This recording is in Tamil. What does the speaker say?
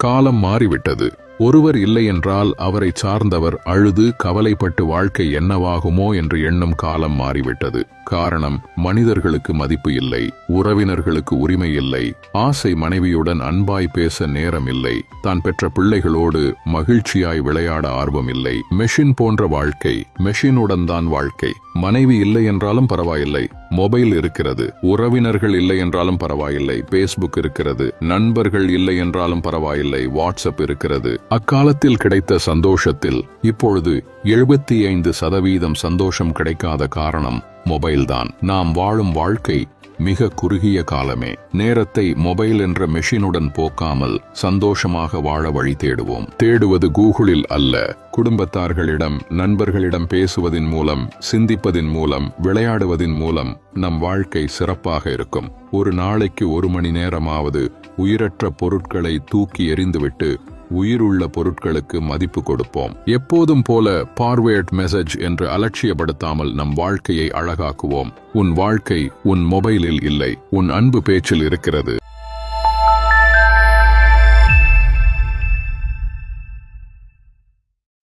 காலம் மாறிவிட்டது. ஒருவர் இல்லையென்றால் அவரை சார்ந்தவர் அழுது கவலைப்பட்டு வாழ்க்கை என்னவாகுமோ என்று எண்ணும் காலம் மாறிவிட்டது. காரணம், மனிதர்களுக்கு மதிப்பு இல்லை, உறவினர்களுக்கு உரிமை இல்லை, ஆசை மனைவியுடன் அன்பாய் பேச நேரம் இல்லை, தான் பெற்ற பிள்ளைகளோடு மகிழ்ச்சியாய் விளையாட ஆர்வம் இல்லை. மெஷின் போன்ற வாழ்க்கை, மெஷினுடன் தான் வாழ்க்கை. மனைவி இல்லை என்றாலும் பரவாயில்லை, மொபைல் இருக்கிறது. உறவினர்கள் இல்லை என்றாலும் பரவாயில்லை, பேஸ்புக் இருக்கிறது. நண்பர்கள் இல்லை என்றாலும் பரவாயில்லை, வாட்ஸ்அப் இருக்கிறது. அக்காலத்தில் கிடைத்த சந்தோஷத்தில் இப்பொழுது 75% சந்தோஷம் கிடைக்காத காரணம் மொபைல்தான். நாம் வாழும் வாழ்க்கை மிக குறுகிய காலமே. நேரத்தை மொபைல் என்ற மெஷினுடன் போக்காமல் சந்தோஷமாக வாழ வழி தேடுவோம். தேடுவது கூகுளில் அல்ல, குடும்பத்தார்களிடம், நண்பர்களிடம் பேசுவதின் மூலம், சிந்திப்பதின் மூலம், விளையாடுவதின் மூலம் நம் வாழ்க்கை சிறப்பாக இருக்கும். ஒரு நாளைக்கு 1 மணி நேரமாவது உயிரற்ற பொருட்களை தூக்கி எறிந்துவிட்டு உயிருள்ள பொருட்களுக்கு மதிப்பு கொடுப்போம். எப்போதும் போல பார்வேர்ட் மெசேஜ் என்று அலட்சியப்படுத்தாமல் நம் வாழ்க்கையை அழகாக்குவோம். உன் வாழ்க்கை உன் மொபைலில் இல்லை, உன் அன்பு பேச்சில் இருக்கிறது.